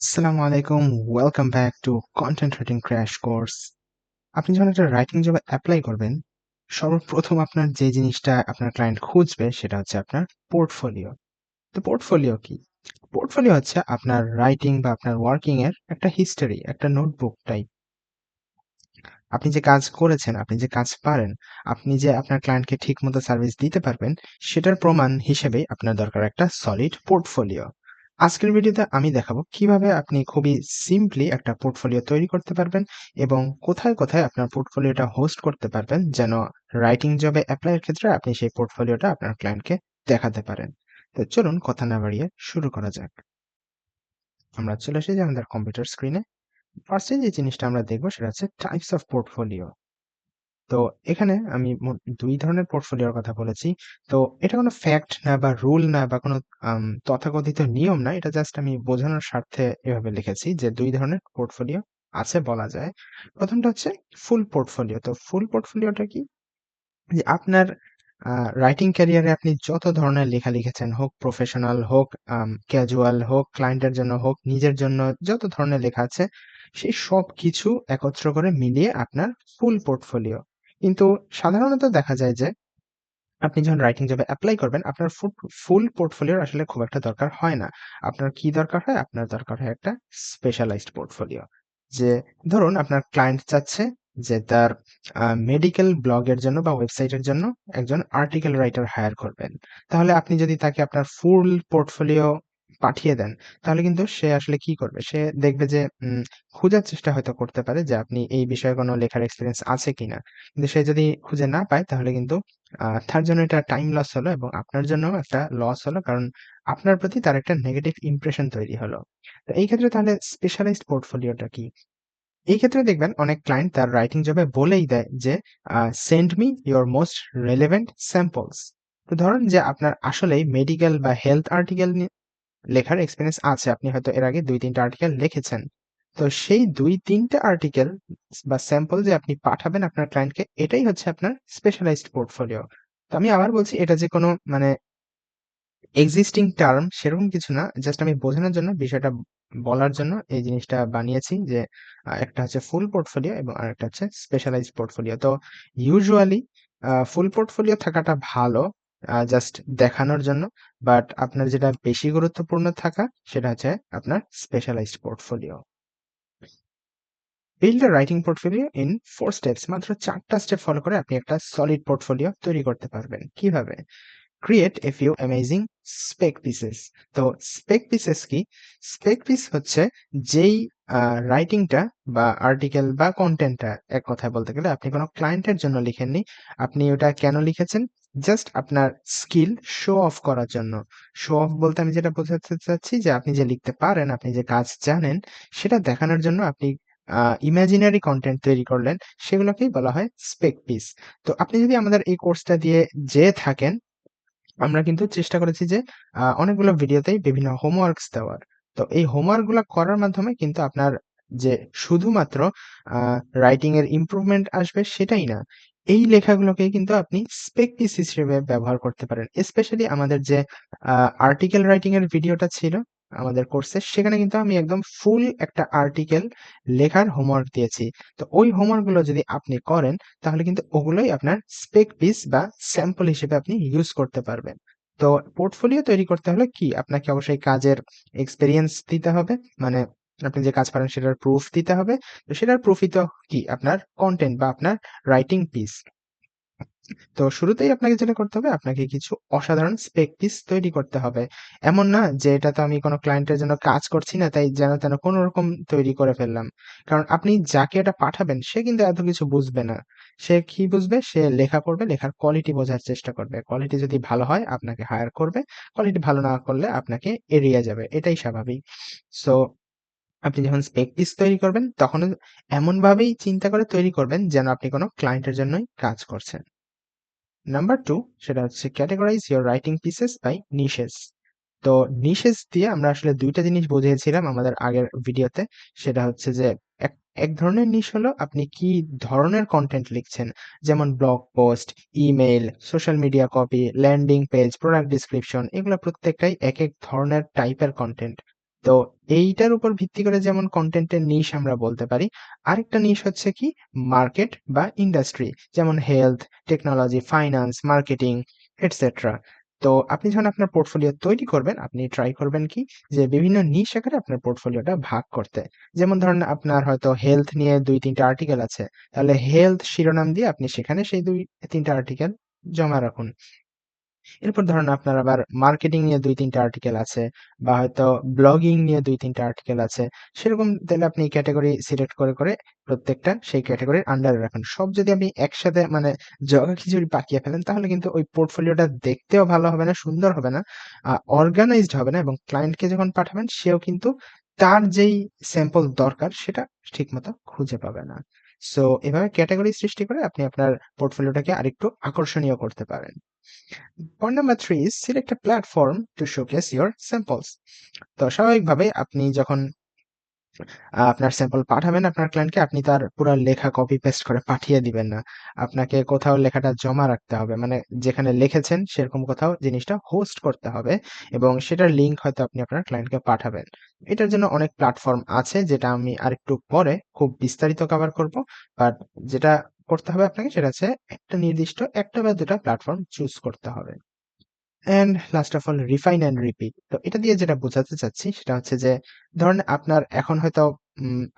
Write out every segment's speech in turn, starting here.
আসসালামু আলাইকুম। Welcome back to content writing crash course. আপনি যখন একটা রাইটিং জবে এপ্লাই করবেন, সর্বপ্রথম আপনার যে জিনিসটা আপনার ক্লায়েন্ট খুঁজবে সেটা হচ্ছে আপনার পোর্টফোলিও। তো পোর্টফোলিও কি? পোর্টফোলিও হচ্ছে আপনার রাইটিং বা আপনার ওয়ার্কিং এর একটা হিস্টোরি, একটা নোটবুক টাইপ। আপনি যে কাজ করেছেন, আপনি যে কাজ পারেন, আপনি যে আপনার ক্লায়েন্টকে ঠিকমতো সার্ভিস দিতে পারবেন, সেটার প্রমাণ হিসেবেই আপনার দরকার একটা সলিড পোর্টফোলিও। আজকের ভিডিওতে আমি দেখাবো কিভাবে আপনি খুবই সিম্পলি একটা পোর্টফোলিও তৈরি করতে পারবেন এবং কোথায়, কোথায় আপনার পোর্টফোলিওটা হোস্ট করতে পারবেন যেন রাইটিং জবে এপ্লাই এর ক্ষেত্রে আপনি সেই পোর্টফোলিওটা আপনার ক্লায়েন্টকে দেখাতে পারেন। তো চলুন কথা না বাড়িয়ে শুরু করা যাক। আমরা চলে এসেছি আমাদের কম্পিউটার স্ক্রিনে। ফার্স্ট এ যে জিনিসটা আমরা দেখব সেটা হচ্ছে টাইপস অফ পোর্টফোলিও। তো এখানে আমি মোট ২ ধরনের পোর্টফোলিওর কথা বলেছি। তো এটা কোনো ফ্যাক্ট না বা রুল না বা কোনো তথাকথিত নিয়ম না। এটা জাস্ট আমি বোঝানোর স্বার্থে এভাবে লিখেছি যে ২ ধরনের পোর্টফোলিও আছে বলা যায়। ১ম টা হচ্ছে ফুল পোর্টফোলিও। তো ফুল পোর্টফোলিওটা কি? যে আপনার আ রাইটিং ক্যারিয়ারে আপনি যত ধরনের লেখা লিখেছেন, হোক প্রফেশনাল, হোক ক্যাজুয়াল, হোক ক্লায়েন্টের জন্য, হোক নিজের জন্য যত ধরনের লেখা আছে, সেই সবকিছু একত্র করে মিলিয়ে আপনার ফুল পোর্টফোলিও। কিন্তু সাধারণত দেখা যায় যে আপনি যখন রাইটিং জবে এপ্লাই করবেন, আপনার ফুল পোর্টফোলিওর আসলে খুব একটা দরকার হয় না। আপনার কি দরকার হয়? আপনার দরকার হয় একটা স্পেশালাইজড পোর্টফোলিও। যে ধরুন আপনার ক্লায়েন্ট চাচ্ছে যে তার মেডিকেল ব্লগের জন্য বা ওয়েবসাইটের জন্য একজন আর্টিকেল রাইটার হায়ার করবেন। তাহলে আপনি যদি তাকে আপনার ফুল পোর্টফোলিও পাঠিয়ে দেন, তাহলে কিন্তু সে আসলে কি করবে? সে দেখবে যে খোঁজার চেষ্টা হয়তো করতে পারে যে আপনি এই বিষয়ে কোনো লেখার এক্সপেরিয়েন্স আছে কিনা। কিন্তু সে যদি খুঁজে না পায় তাহলে কিন্তু তার জন্য এটা টাইম লস হলো এবং আপনার জন্যও একটা লস হলো। কারণ আপনার প্রতি তার একটা নেগেটিভ ইমপ্রেশন তৈরি হলো। তো এই ক্ষেত্রে তাহলে স্পেশালাইজড পোর্টফোলিওটা কি? এই ক্ষেত্রে দেখবেন অনেক ক্লায়েন্ট তার রাইটিং জবে বলেই দেয় যে send me your most relevant samples. তো ধরেন যে আপনার আসলেই মেডিকেল বা হেলথ আর্টিকেল নিয়ে লেখার এক্সপেরিয়েন্স আছে। আপনি হয়তো এর আগে ২-৩ টা আর্টিকেল লিখেছেন। তো সেই ২-৩ টা আর্টিকেল বা স্যাম্পল যে আপনি পাঠাবেন আপনার ক্লায়েন্টকে, এটাই হচ্ছে আপনার স্পেশালাইজড পোর্টফোলিও। তো আমি আবার বলছি এটা যে কোনো মানে এক্সিস্টিং টার্ম সেরকম কিছু না। জাস্ট আমি বোঝানোর জন্য বিষয়টা বলার জন্য এই জিনিসটা বানিয়েছি যে একটা হচ্ছে ফুল পোর্টফোলিও এবং আরেকটা হচ্ছে স্পেশালাইজড পোর্টফোলিও। তো ইউজুয়ালি ফুল পোর্টফোলিও থাকাটা ভালো জাস্ট দেখানোর জন্য। বাট আপনার যেটা বেশি গুরুত্বপূর্ণ থাকা সেটা হচ্ছে আপনার specialised portfolio. Build a writing portfolio in 4 steps. মাত্র ৪ টা স্টেপ ফলো করে আপনি একটা সলিড পোর্টফোলিও তৈরি করতে পারবেন। কিভাবে? Create a few amazing spec pieces. তো spec pieces কি? spec piece হচ্ছে যেই রাইটিংটা বা আর্টিকেল বা কনটেন্টটা এক কথায় বলতে গেলে আপনি কোনো ক্লায়েন্টের জন্য লিখেননি। আপনি ওটা কেন লিখেছেন? জাস্ট আপনার স্কিল শো অফ করার জন্য। শো অফ বলতে আমি যেটা বোঝাতে চাচ্ছি যে আপনি যে লিখতে পারেন, আপনি যে কাজ জানেন সেটা দেখানোর জন্য আপনি ইমাজিনারি কনটেন্ট তৈরি করলেন। সেগুলোকেই বলা হয় spec piece। তো আপনি যদি আমাদের এই কোর্সটা দিয়ে যেয়ে থাকেন আমরা কিন্তু চেষ্টা করেছি যে অনেকগুলো ভিডিওতেই বিভিন্ন হোমওয়ার্কস দেওয়ার। তো এই হোমওয়ার্ক গুলা করার মাধ্যমে কিন্তু আপনার যে শুধুমাত্র আ রাইটিং এর ইমপ্রুভমেন্ট আসবে সেটাই না। এই লেখাগুলোকেই কিন্তু আপনি স্পেক পিস হিসেবে ব্যবহার করতে পারেন। স্পেশালি আমাদের যে আ আর্টিকেল রাইটিং এর ভিডিওটা ছিল আমাদের কোর্সে সেখানে কিন্তু আমি একদম ফুল একটা আর্টিকেল লেখার হোমওয়ার্ক দিয়েছি। তো ওই হোমওয়ার্ক গুলো যদি আপনি করেন তাহলে কিন্তু ওগুলোই আপনার স্পেক পিস বা স্যাম্পল হিসেবে আপনি ইউজ করতে পারবেন। তো পোর্টফোলিও তৈরি করতে হলে কি আপনাকে অবশ্যই কাজের এক্সপেরিয়েন্স দিতে হবে। মানে আপনি যে কাজ পারেন সেটার প্রুফ দিতে হবে। তো সেটার প্রুফই তো কি আপনার কনটেন্ট বা আপনার রাইটিং পিস। তো শুরুতেই আপনাকে যেটা করতে হবে, আপনাকে কিছু অসাধারণ স্পেক পিস তৈরি করতে হবে। এমন না যে এটা তো আমি কোনো ক্লায়েন্টের জন্য কাজ করছি না, তাই যেন তেন কোনরকম তৈরি করে ফেললাম। কারণ আপনি যাকে এটা পাঠাবেন সে কিন্তু এত কিছু বুঝবে না। সে কি বুঝবে? সে লেখা পড়বে, লেখার কোয়ালিটি বোঝার চেষ্টা করবে। কোয়ালিটি যদি ভালো হয় আপনাকে হায়ার করবে। কোয়ালিটি ভালো না করলে আপনাকে এড়িয়ে যাবে। এটাই স্বাভাবিক। সো আপনি যখন স্পেক পিস তৈরি করবেন তখনও এমনভাবেই চিন্তা করে তৈরি করবেন যেন আপনি কোনো ক্লায়েন্টের জন্যই কাজ করছেন। নাম্বার 2 সেটা হচ্ছে categorise your writing pieces by niches. তো নিশেস দিয়ে আমরা আসলে ২ টা জিনিস বুঝিয়েছিলাম আমাদের আগের ভিডিওতে। সেটা হচ্ছে যে এক এক ধরনের নিশ হলো আপনি কি ধরনের কনটেন্ট লিখছেন। যেমন blog post, email, social media copy, landing page, product description এগুলা প্রত্যেকটাই একেক ধরনের টাইপের কনটেন্ট। তো এইটার উপর ভিত্তি করে যেমন কনটেন্টের নিশ আমরা বলতে পারি। আরেকটা নিশ হচ্ছে কি মার্কেট বা ইন্ডাস্ট্রি। যেমন health, technology, finance, marketing etcetera. তো আপনি যখন আপনার পোর্টফোলিও তৈরি করবেন, আপনি ট্রাই করবেন কি যে বিভিন্ন নিশ আকারে আপনার পোর্টফোলিওটা ভাগ করতে। যেমন ধরেন আপনার হয়তো হেলথ নিয়ে ২-৩ টা আর্টিকেল আছে। তাহলে হেলথ শিরোনাম দিয়ে আপনি সেখানে সেই ২-৩ টা আর্টিকেল জমা রাখুন। এরপর ধরেন আপনার আবার মার্কেটিং নিয়ে ২-৩ টা আর্টিকেল আছে বা হয়তো ব্লগিং নিয়ে ২-৩ টা আর্টিকেল আছে। সেরকম তাইলে আপনি ক্যাটেগরি সিলেক্ট করে প্রত্যেকটা সেই ক্যাটেগরির আন্ডারে রাখুন। সব যদি আপনি একসাথে মানে জগাখিচুড়ি পাকিয়ে ফেলেন তাহলে কিন্তু ওই পোর্টফোলিওটা দেখতেও ভালো হবে না, সুন্দর হবে না, অর্গানাইজড হবে না এবং ক্লায়েন্টকে যখন পাঠাবেন সেও কিন্তু তার যেই স্যাম্পল দরকার সেটা ঠিকমতো খুঁজে পাবে না। সো এভাবে ক্যাটেগরি সৃষ্টি করে আপনি আপনার পোর্টফোলিওটাকে আরেকটু আকর্ষণীয় করতে পারেন। Point number 3 is select a platform to showcase your samples. তো স্বাভাবিকভাবে আপনি যখন আপনার স্যাম্পল পাঠাবেন আপনার ক্লায়েন্টকে, আপনি তার পুরা লেখা কপি পেস্ট করে পাঠিয়ে দিবেন না। আপনাকে কোথাও লেখাটা জমা রাখতে হবে। মানে যেখানে লিখেছেন সেরকম কোথাও জিনিসটা হোস্ট করতে হবে এবং সেটার লিঙ্ক হয়তো আপনি আপনার ক্লায়েন্টকে পাঠাবেন। এটার জন্য অনেক প্ল্যাটফর্ম আছে যেটা আমি আরেকটু পরে খুব বিস্তারিত কভার করব। বাট যেটা করতে হবে আপনাকে সেটা হচ্ছে একটা নির্দিষ্ট ১ টা বা ২ টা প্ল্যাটফর্ম চুজ করতে হবে। And last of all refine and repeat. তো এটা দিয়ে যেটা বোঝাতে চাচ্ছি সেটা হচ্ছে যে ধরেন আপনার এখন হয়তো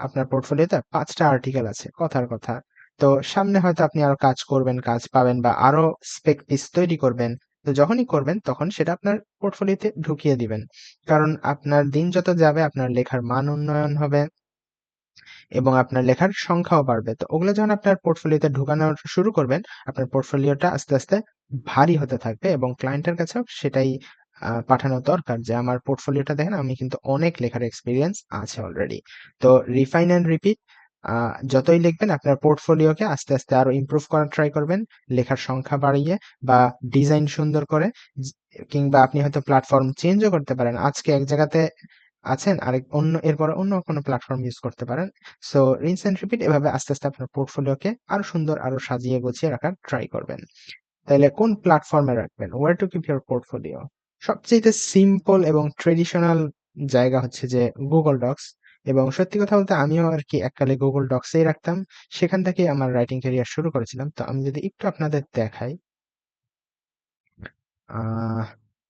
আপনার পোর্টফোলিওতে ৫ টা আর্টিকেল আছে কথার কথা। তো সামনে হয়তো আপনি আরো কাজ করবেন, কাজ পাবেন বা আরো স্পেক পিস তৈরি করবেন। তো যখনই করবেন তখন সেটা আপনার পোর্টফোলিওতে ঢুকিয়ে দিবেন। কারণ আপনার দিন যত যাবে আপনার লেখার মান উন্নয়ন হবে এবং আপনার লেখার সংখ্যাও বাড়বে। তো ওগুলো যখন আপনার পোর্টফোলিওতে ঢুকানো শুরু করবেন, আপনার পোর্টফোলিওটা আস্তে ভারী হতে থাকবে এবং ক্লায়েন্টের কাছেও সেটাই পাঠানো দরকার যে আমার পোর্টফোলিওটা দেখেন আমি কিন্তু অনেক লেখার এক্সপেরিয়েন্স আছে অলরেডি। তো রিফাইন অ্যান্ড রিপিট আ যতই লিখবেন আপনার পোর্টফোলিওকে আস্তে আরো ইমপ্রুভ করার ট্রাই করবেন। লেখার সংখ্যা বাড়িয়ে বা ডিজাইন সুন্দর করে জি কিংবা আপনি হয়তো প্ল্যাটফর্ম চেঞ্জও করতে পারেন। আজকে এক জায়গাতে আছেন আরেক অন্য এরপরে অন্য কোনো প্ল্যাটফর্ম ইউজ করতে পারেন। সো রিনস অ্যান্ড রিপিট এভাবে আস্তে আপনার পোর্টফোলিওকে আরো সুন্দর আরো সাজিয়ে গুছিয়ে রাখার ট্রাই করবেন। তাইলে কোন প্ল্যাটফর্মে রাখবেন? Where to keep your portfolio? সবচাইতে সিম্পল এবং ট্র্যাডিশনাল জায়গা হচ্ছে যে Google Docs এবং সত্যি কথা বলতে আমিও আরকি এককালে Google Docs এই রাখতাম। সেখান থেকেই আমার রাইটিং ক্যারিয়ার শুরু করেছিলাম। তো আমি যদি একটু আপনাদের দেখাই আহ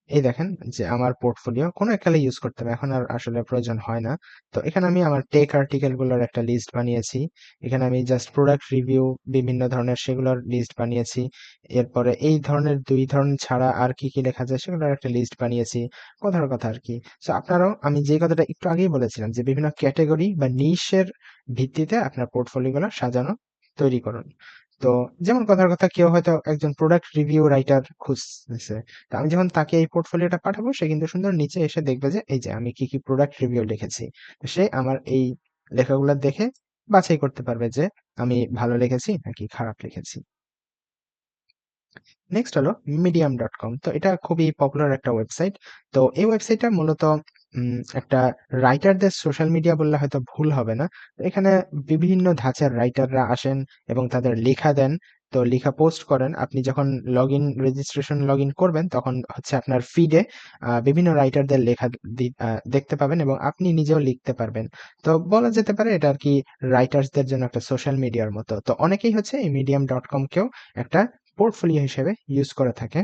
এই দেখেন যে আমার পোর্টফোলিও কোনো এককালে ইউজ করতাম। এখন আর আসলে প্রয়োজন হয় না। তো এখানে আমি আমার টেক আর্টিকেল গুলোর একটা লিস্ট বানিয়েছি। এখানে আমি জাস্ট প্রোডাক্ট রিভিউ বিভিন্ন ধরনের সেগুলোর লিস্ট বানিয়েছি। এরপরে এই ধরনের ২ ধরনের ছাড়া আর কি লেখা যায় সেগুলোর একটা লিস্ট বানিয়েছি। কথার কথা আরকি। সো আপনারাও আমি যে কথাটা একটু আগেই বলেছিলাম যে বিভিন্ন ক্যাটেগরি বা নিশের ভিত্তিতে আপনার পোর্টফোলিও গুলো সাজানো তৈরি করুন। তো যেমন কথার কথা কেউ হয়তো একজন প্রোডাক্ট রিভিউ রাইটার খুঁজতেছে। তো আমি যখন তাকে এই পোর্টফোলিওটা পাঠাবো সে কিন্তু সুন্দর নিচে এসে দেখবে যে এই যে আমি কি প্রোডাক্ট রিভিউ লিখেছি। তো সে আমার এই লেখাগুলা দেখে বাছাই করতে পারবে যে আমি ভালো লিখেছি নাকি খারাপ লিখেছি। নেক্সট হলো medium.com। তো এটা খুবই পপুলার একটা ওয়েবসাইট। তো এই ওয়েবসাইটটা মূলত একটা রাইটারদের সোশ্যাল মিডিয়া বললে হয়তো ভুল হবে না। তো এখানে বিভিন্ন ধাঁচের রাইটাররা আসেন এবং তাদের লেখা দেন। তো লেখা পোস্ট করেন। আপনি যখন রেজিস্ট্রেশন লগইন করবেন তখন হচ্ছে আপনার ফিডে বিভিন্ন রাইটারদের লেখা দেখতে পাবেন এবং আপনি নিজেও লিখতে পারবেন। তো বলা যেতে পারে এটা আরকি রাইটার্সদের জন্য একটা সোশ্যাল মিডিয়ার মতো। তো অনেকেই হচ্ছে এই medium.com কেও একটা পোর্টফোলিও হিসেবে ইউজ করে থাকে।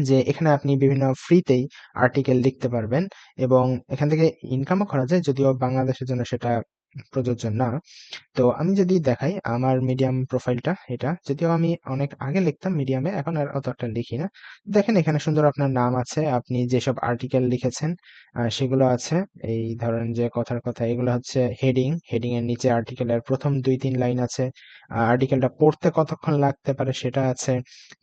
যে এখানে আপনি বিভিন্ন ফ্রিতেই আর্টিকেল লিখতে পারবেন এবং এখান থেকে ইনকামও করা যায়। যদিও বাংলাদেশের জন্য সেটা প্রযোজ্য না। তো আমি যদি দেখাই আমার মিডিয়াম প্রোফাইলটা এটা। যদিও আমি অনেক আগে লিখতাম মিডিয়ামে, এখন আর অত একটা লিখি না। দেখেন এখানে সুন্দর আপনার নাম আছে, আপনি যেসব আর্টিকেল লিখেছেন সেগুলো আছে। এই ধরেন যে কথার কথা এগুলো হচ্ছে হেডিং এর নিচে আর্টিকেলের ১ম ২-৩ লাইন আছে। আর্টিকেলটা পড়তে কতক্ষণ লাগতে পারে সেটা আছে।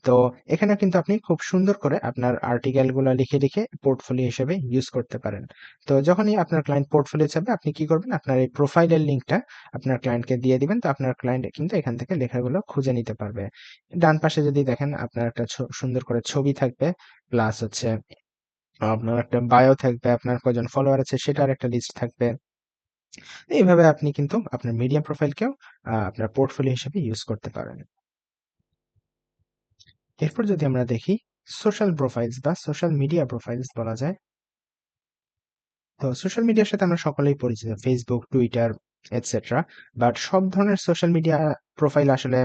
তো এখানে কিন্তু আপনি খুব সুন্দর করে আপনার আর্টিকেলগুলা লিখে পোর্টফোলিও হিসেবে ইউজ করতে পারেন। তো যখনই আপনার ক্লায়েন্ট পোর্টফোলিও চাবে আপনি কি করবেন? আপনার এই প্রোফাইলের লিংকটা আপনার ক্লায়েন্টকে দিয়ে দিবেন। তো আপনার ক্লায়েন্ট কিন্তু এখান থেকে লেখাগুলো খুঁজে নিতে পারবে। ডান পাশে যদি দেখেন আপনার একটা সুন্দর করে ছবি থাকবে। প্লাস হচ্ছে আপনার একটা বায়ো থাকবে, আপনার কয়জন ফলোয়ার আছে সেটার একটা লিস্ট থাকবে। এইভাবে আপনি কিন্তু আপনার মিডিয়া প্রোফাইলকেও আপনার পোর্টফোলিও হিসেবে ইউজ করতে পারেন। এরপর যদি আমরা দেখি সোশ্যাল প্রোফাইলস বা সোশ্যাল মিডিয়া প্রোফাইলস বলা যায়। তো সোশ্যাল মিডিয়ার সাথে আমরা সকলেই পরিচিত। Facebook, Twitter etcetera. বাট সব ধরনের সোশ্যাল মিডিয়া প্রোফাইল আসলে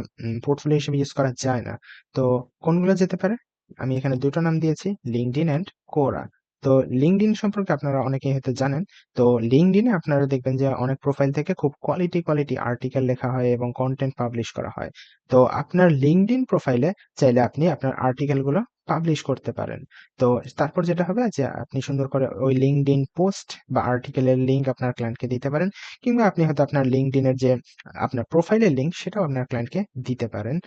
পোর্টফোলিও হিসেবে ইউজ করা যায় না। তো কোনগুলো যেতে পারে? আমি এখানে ২ টা নাম দিয়েছি, LinkedIn অ্যান্ড Quora। তো LinkedIn সম্পর্কে আপনারা অনেকেই হয়তো জানেন। তো LinkedIn এ আপনারা দেখবেন যে অনেক প্রোফাইল থেকে খুব কোয়ালিটি আর্টিকেল লেখা হয় এবং কনটেন্ট পাবলিশ করা হয়। তো আপনার LinkedIn প্রোফাইলে চাইলে আপনি আপনার আর্টিকেল গুলো পাবলিশ করতে পারেন। তো তারপর যেটা হবে যে আপনি সুন্দর করে ওই LinkedIn পোস্ট বা আর্টিকেলের লিংক আপনার ক্লায়েন্টকে দিতে পারেন। কিংবা আপনি হয়তো আপনার LinkedIn এর যে আপনার প্রোফাইলের লিংক সেটাও আপনার ক্লায়েন্টকে দিতে পারেন।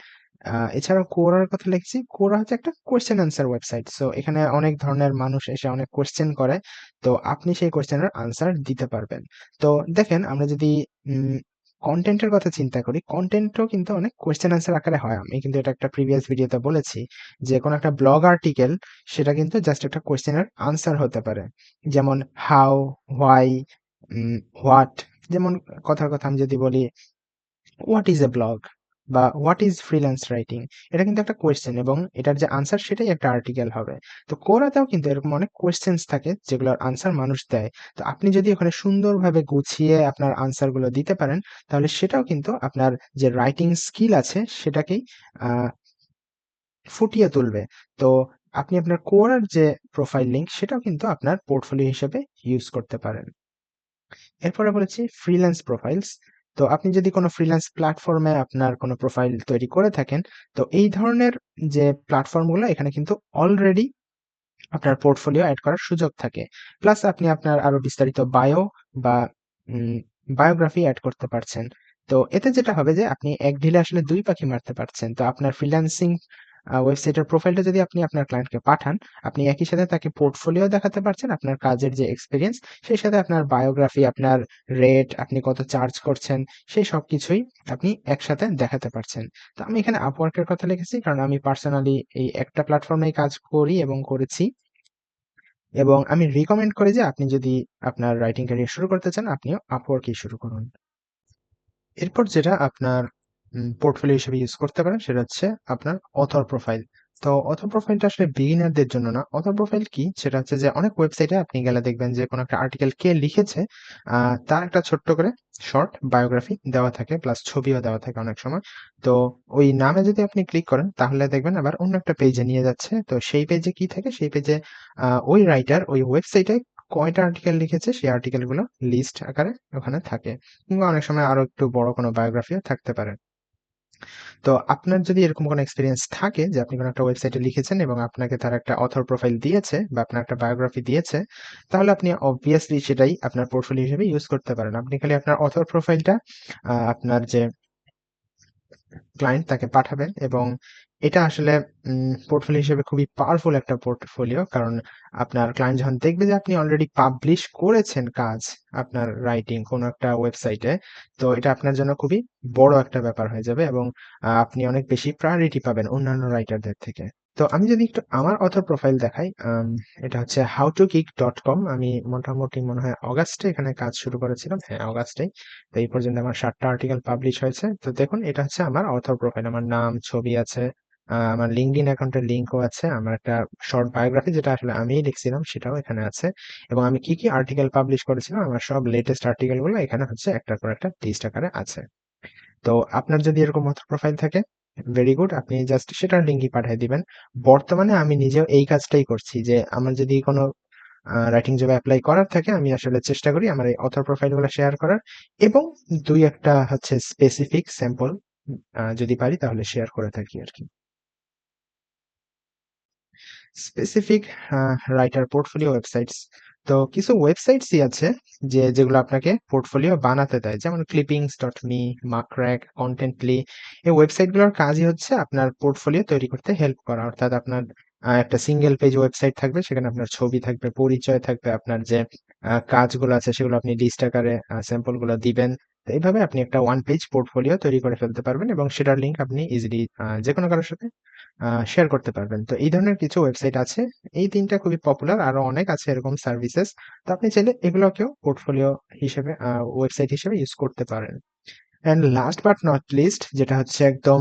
এছাড়াও Quora র কথা লিখছি। Quora হচ্ছে একটা কোয়েশ্চেন অ্যান্সার ওয়েবসাইট। সো এখানে অনেক ধরনের মানুষ এসে অনেক কোয়েশ্চেন করে। তো আপনি সেই কোয়েশ্চেনের আনসার দিতে পারবেন। তো দেখেন আমরা যদি উম কনটেন্ট এর কথা চিন্তা করি, কনটেন্টও কিন্তু অনেক কোয়েশ্চেন অ্যান্সার আকারে হয়। আমি কিন্তু এটা একটা প্রিভিয়াস ভিডিওতে বলেছি যে কোনো একটা ব্লগ আর্টিকেল সেটা কিন্তু জাস্ট একটা কোয়েশ্চেনের আনসার হতে পারে। যেমন হাউ, হোয়াই, হোয়াট, যেমন কথার কথা আমি যদি বলি হোয়াট ইজ এ ব্লগ বা হোয়াট ইজ ফ্রিল্যান্স রাইটিং, এটা কিন্তু একটা কোয়েশ্চেন এবং এটার যে আনসার সেটাই একটা আর্টিকেল হবে। তো কোরাতেও কিন্তু এরকম অনেক কোয়েশ্চেন্স থাকে যেগুলোর আনসার মানুষ দেয়। তো আপনি যদি ওখানে সুন্দরভাবে গুছিয়ে আপনার আনসার গুলো দিতে পারেন তাহলে সেটাও কিন্তু আপনার যে রাইটিং স্কিল আছে সেটাকেই আহ ফুটিয়ে তুলবে। তো আপনি আপনার কোরার যে প্রোফাইল লিংক সেটাও কিন্তু আপনার পোর্টফোলিও হিসেবে ইউজ করতে পারেন। এরপরে বলেছি ফ্রিল্যান্স প্রোফাইলস। তো আপনি যদি কোনো ফ্রিল্যান্স প্ল্যাটফর্মে আপনার কোনো প্রোফাইল তৈরি করে থাকেন, তো এই ধরনের যে প্ল্যাটফর্মগুলো এখানে কিন্তু অলরেডি আপনার পোর্টফোলিও এড করার সুযোগ থাকে। প্লাস আপনি আপনার আরো বিস্তারিত বায়ো বা উম বায়োগ্রাফি এড করতে পারছেন। তো এতে যেটা হবে যে আপনি এক ঢিলে আসলে ২ পাখি মারতে পারছেন। তো আপনার ফ্রিল্যান্সিং ওয়েবসাইটের প্রোফাইলটা যদি আপনি আপনার ক্লায়েন্টকে পাঠান, আপনি একই সাথে তাকে পোর্টফোলিও দেখাতে পারছেন, আপনার কাজের যে এক্সপেরিয়েন্স, সেই সাথে আপনার বায়োগ্রাফি, আপনার রেট, আপনি কত চার্জ করছেন, সেই সবকিছুই আপনি একসাথে দেখাতে পারছেন। তো আমি এখানে Upwork এর কথা লিখেছি কারণ আমি পার্সোনালি এই একটা প্ল্যাটফর্মেই কাজ করি এবং করেছি। এবং আমি রিকমেন্ড করি যে আপনি যদি আপনার রাইটিং ক্যারিয়ার শুরু করতে চান, আপনিও Upwork এই শুরু করুন। এরপর যেটা আপনার পোর্টফোলিও হিসেবে ইউজ করতে পারেন সেটা হচ্ছে আপনার অথর প্রোফাইল। তো অথর প্রোফাইলটা আসলে বিগিনারদের জন্য না। অথর প্রোফাইল কি? সেটা হচ্ছে যে অনেক ওয়েবসাইটে আপনি গেলে দেখবেন যে কোনো একটা আর্টিকেল কে লিখেছে তার একটা ছোট্ট করে শর্ট বায়োগ্রাফি দেওয়া থাকে প্লাস ছবিও দেওয়া থাকে অনেক সময়। তো ওই নামে যদি আপনি ক্লিক করেন তাহলে দেখবেন আবার অন্য একটা পেজে নিয়ে যাচ্ছে। তো সেই পেজে কি থাকে? সেই পেজে ওই রাইটার ওই ওয়েবসাইটে কয়টা আর্টিকেল লিখেছে সেই আর্টিকেল গুলো লিস্ট আকারে ওখানে থাকে। কিংবা অনেক সময় আরো একটু বড় কোনো বায়োগ্রাফিও থাকতে পারে। তো আপনার যদি এরকম কোনো এক্সপেরিয়েন্স থাকে যে আপনি কোনো একটা ওয়েবসাইটে লিখেছেন এবং আপনাকে তারা একটা অথর প্রোফাইল দিয়েছে বা আপনার একটা বায়োগ্রাফি দিয়েছে, তাহলে আপনি অবভিয়াসলি সেটাই আপনার পোর্টফোলিও হিসেবে ইউজ করতে পারেন। আপনি খালি আপনার অথর প্রোফাইলটা আপনার যে ক্লায়েন্ট তাকে পাঠাবেন এবং এটা আসলে পোর্টফোলিও হিসেবে খুবই পাওয়ারফুল একটা পোর্টফোলিও। কারণ আপনার ক্লায়েন্ট যখন দেখবে যে আপনি অলরেডি পাবলিশ করেছেন কাজ, আপনার রাইটিং কোনো একটা ওয়েবসাইটে, তো এটা আপনার জন্য খুবই বড় একটা ব্যাপার হয়ে যাবে এবং আপনি অনেক বেশি প্রায়োরিটি পাবেন অন্যান্য রাইটারদের থেকে। তো আমি যদি একটু আমার অথর প্রোফাইল দেখাই, এটা হচ্ছে howtokick.com। আমি মোটামুটি মনে হয় অগাস্টে এখানে কাজ শুরু করেছিলাম। হ্যাঁ, অগাস্টেই। তো এই পর্যন্ত আমার ৭ টা আর্টিকেল পাবলিশ হয়েছে। তো দেখুন এটা হচ্ছে আমার অথর প্রোফাইল। আমার নাম, ছবি আছে। আমার LinkedIn অ্যাকাউন্টের লিংকও আছে। আমার একটা শর্ট বায়োগ্রাফি যেটা আসলে আমিই লিখছিলাম সেটাও এখানে আছে। এবং আমি কি আর্টিকেল পাবলিশ করেছিলাম আমার সব লেটেস্ট আর্টিকেল গুলো এখানে হচ্ছে একটার পর একটা লিস্ট আকারে আছে। তো আপনার যদি এরকম অথর প্রোফাইল থাকে ভেরি গুড, আপনি জাস্ট সেটার লিংকই পাঠিয়ে দিবেন। বর্তমানে আমি নিজেও এই কাজটাই করছি যে আমার যদি কোনো রাইটিং জবে এপ্লাই করার থাকে আমি আসলে চেষ্টা করি আমার এই অথর প্রোফাইল গুলো শেয়ার করার এবং ২-১ টা হচ্ছে স্পেসিফিক স্যাম্পল যদি পারি তাহলে শেয়ার করে থাকি আরকি। Specific writer portfolio websites. তো কিছু ওয়েবসাইটসই আছে যেগুলো আপনাকে পোর্টফোলিও বানাতে দেয়। যেমন clippings.me, Makrek, Contently। এই ওয়েবসাইটগুলোর কাজই হচ্ছে আপনার পোর্টফোলিও তৈরি করতে হেল্প করা। অর্থাৎ আপনার একটা সিঙ্গেল পেজ ওয়েবসাইট থাকবে। সেখানে আপনার ছবি থাকবে, পরিচয় থাকবে, আপনার যে কাজগুলো আছে সেগুলো আপনি লিস্ট আকারে স্যাম্পল গুলো দিবেন। তো এইভাবে আপনি একটা ওয়ান পেজ পোর্টফোলিও তৈরি করে ফেলতে পারবেন এবং সেটার লিংক আপনি ইজিলি যেকোনো কারো সাথে শেয়ার করতে পারবেন। তো এই ধরনের কিছু ওয়েবসাইট আছে। এই ৩ টা খুবই পপুলার। আরো অনেক আছে এরকম সার্ভিসেস। তো আপনি চাইলে এগুলোকেও পোর্টফোলিও হিসেবে ওয়েবসাইট হিসেবে ইউজ করতে পারেন। And last but not list যেটা হচ্ছে একদম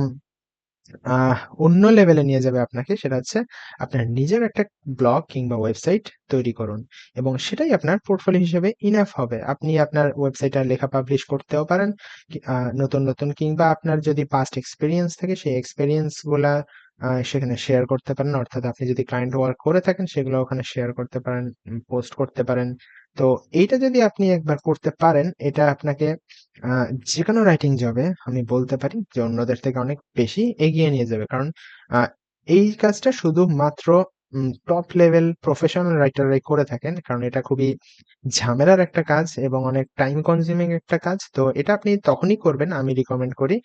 আহ অন্য লেভেলে নিয়ে যাবে আপনাকে। সেটা হচ্ছে আপনার নিজের একটা ব্লগ কিংবা ওয়েবসাইট তৈরি করুন এবং সেটাই আপনার পোর্টফোলিও হিসেবে ইনাফ হবে। আপনি আপনার ওয়েবসাইটে লেখা পাবলিশ করতেও পারেন। নতুন কিংবা আপনার যদি পাস্ট এক্সপেরিয়েন্স থাকে সেই এক্সপেরিয়েন্স গুলা সেখানে শেয়ার করতে পারেন। অর্থাৎ আপনি যদি ক্লায়েন্ট ওয়ার্ক করে থাকেন সেগুলো ওখানে শেয়ার করতে পারেন, পোস্ট করতে পারেন। তো এইটা যদি আপনি একবার করতে পারেন, এটা আপনাকে আ যেকোনো রাইটিং জবে আমি বলতে পারি যে অন্যদের থেকে অনেক বেশি এগিয়ে নিয়ে যাবে। কারণ আ এই কাজটা শুধুমাত্র টপ লেভেল প্রফেশনাল রাইটাররাই করে থাকেন। কারণ এটা খুবই ঝামেলার একটা কাজ এবং অনেক টাইম কনজিউমিং একটা কাজ। তো এটা আপনি তখনই করবেন আমি রিকমেন্ড করি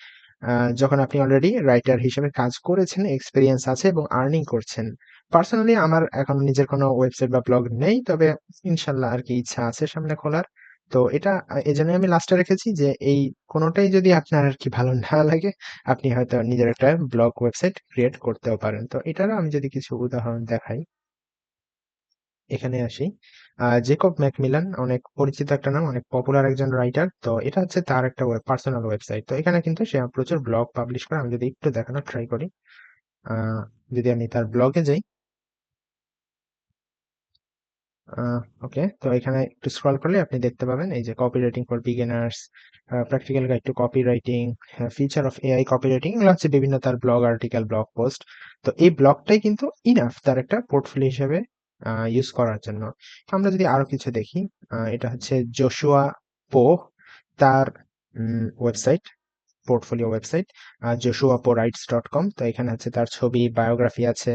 আ যখন আপনি অলরেডি রাইটার হিসেবে কাজ করেছেন, এক্সপেরিয়েন্স আছে এবং আর্নিং করছেন। পার্সোনালি আমার এখন নিজের কোনো ওয়েবসাইট বা ব্লগ নেই। তবে ইনশাআল্লাহ আরকি ইচ্ছা আছে সামনে খোলার। তো এটা এজন্যই আমি লাস্টে রেখেছি যে এই কোনটাই যদি আপনার আরকি ভালো না লাগে, আপনি হয়তো নিজের একটা ব্লগ ওয়েবসাইট ক্রিয়েট করতেও পারেন। তো এটারও আমি যদি কিছু উদাহরণ দেখাই, এখানে আসি। জেকব ম্যাকমিলান অনেক পরিচিত একটা নাম, অনেক পপুলার একজন রাইটার। তো এটা হচ্ছে তার একটা পার্সোনাল ওয়েবসাইট। তো এখানে কিন্তু সে প্রচুর ব্লগ পাবলিশ করে। আমি যদি একটু দেখানোর ট্রাই করি। আ যদি আমি তার ব্লগে যাই, আ ওকে। তো এখানে একটু স্ক্রল করলে আপনি দেখতে পাবেন এই যে copywriting for beginners, practical guide to copywriting, feature of AI copywriting, এগুলো হচ্ছে বিভিন্ন তার ব্লগ আর্টিকেল, ব্লগ পোস্ট। তো এই ব্লগটাই কিন্তু ইনাফ তার একটা পোর্টফোলিও হিসেবে ইউজ করার জন্য। আমরা যদি আরো কিছু দেখি, এটা হচ্ছে জোশুয়া পো, তার ওয়েবসাইট, পোর্টফোলিও ওয়েবসাইট joshuaporights.com। তো এখানে হচ্ছে তার ছবি, বায়োগ্রাফি আছে,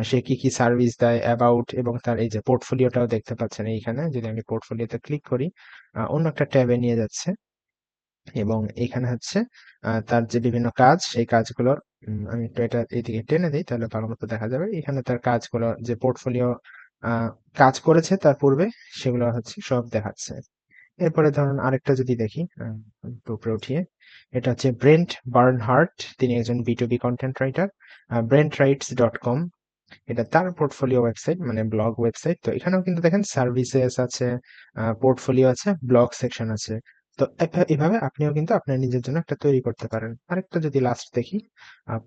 সে কি কি সার্ভিস দেয়, অ্যাবাউট এবং তার এই যে পোর্টফোলিওটাও দেখতে পাচ্ছেন এইখানে। যদি আমি পোর্টফোলিওতে ক্লিক করি, অন্য একটা ট্যাবে নিয়ে যাচ্ছে এবং এখানে হচ্ছে তার যে বিভিন্ন কাজ, সেই কাজগুলোর আমি একটু এটা এদিকে টেনে দেই তাহলে ভালো মতো দেখা যাবে। এখানে তার কাজগুলো যে পোর্টফোলিও আ কাজ করেছে তার পূর্বে, সেগুলো হচ্ছে সব দেখাচ্ছে। এরপরে ধরুন আরেকটা যদি দেখি, একটু উপরে উঠিয়ে, এটা হচ্ছে ব্রেন্ট বার্নহার্ট। তিনি একজন B2B কনটেন্ট রাইটার। brentwrites.com, এটা তার পোর্টফোলিও ওয়েবসাইট মানে ব্লগ ওয়েবসাইট। তো এখানেও কিন্তু দেখেন সার্ভিসেস আছে, পোর্টফোলিও আছে, ব্লগ সেকশন আছে। তো এভাবে আপনিও কিন্তু আপনার নিজের জন্য একটা তৈরি করতে পারেন। আরেকটা যদি লাস্ট দেখি,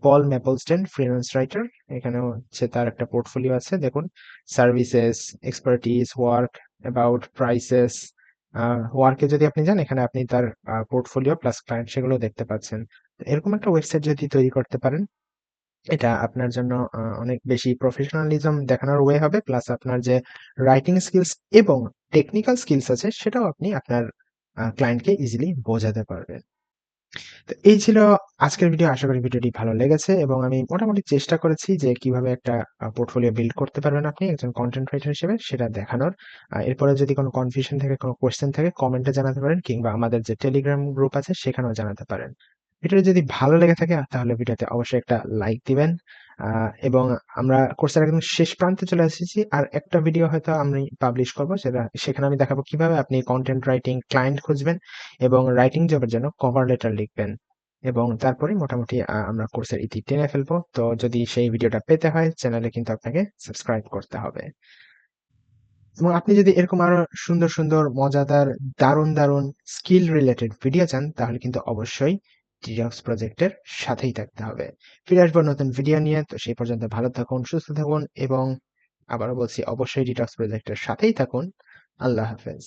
পল ম্যাপলস্টেন ফ্রিল্যান্স রাইটার। এখানেও হচ্ছে তার একটা পোর্টফোলিও আছে। দেখুন services, expertise, work, about, prices. ওয়ার্কে যদি আপনি যান এখানে আপনি তার পোর্টফোলিও প্লাস ক্লায়েন্ট সেগুলো দেখতে পাচ্ছেন। তো এরকম একটা ওয়েবসাইট যদি তৈরি করতে পারেন, এটা আপনার জন্য অনেক বেশি প্রফেশনালিজম দেখানোর ওয়ে হবে। প্লাস আপনার যে রাইটিং স্কিলস এবং টেকনিক্যাল স্কিলস আছে সেটাও আপনি আপনার ক্লায়েন্টকে ইজিলি বোঝাতে পারবেন। তো এই ছিল আজকের ভিডিও। আশা করি ভিডিওটি ভালো লেগেছে এবং আমি মোটামুটি চেষ্টা করেছি যে কিভাবে একটা পোর্টফোলিও বিল্ড করতে পারবেন আপনি একজন কনটেন্ট রাইটার হিসেবে সেটা দেখানোর। এরপরে যদি কোনো কনফিউশন থাকে, কোনো কোয়েশ্চেন থাকে কমেন্টে জানাতে পারেন কিংবা আমাদের যে টেলিগ্রাম গ্রুপ আছে সেখানেও জানাতে পারেন। ভিডিওটি যদি ভালো লেগে থাকে তাহলে ভিডিওতে অবশ্যই একটা লাইক দিবেন। এবং আমরা কোর্সের একদম শেষ প্রান্তে চলে এসেছি। আর একটা ভিডিও হয়তো আমি পাবলিশ করব, সেখানে আমি দেখাবো কিভাবে আপনি কনটেন্ট রাইটিং ক্লায়েন্ট খুঁজবেন এবং রাইটিং জবের জন্য কভার লেটার লিখবেন। এবং তারপরেই মোটামুটি আমরা কোর্সের ইতি টেনে ফেলবো। তো যদি সেই ভিডিওটা পেতে হয় চ্যানেলে কিন্তু আপনাকে সাবস্ক্রাইব করতে হবে। এবং আপনি যদি এরকম আরো সুন্দর মজাদার, দারুণ স্কিল রিলেটেড ভিডিও চান তাহলে কিন্তু অবশ্যই ডিটক্স প্রজেক্টের সাথেই থাকতে হবে। ফিরে আসবো নতুন ভিডিও নিয়ে। তো সেই পর্যন্ত ভালো থাকুন, সুস্থ থাকুন এবং আবারও বলছি অবশ্যই ডিটক্স প্রজেক্টের সাথেই থাকুন। আল্লাহ হাফেজ।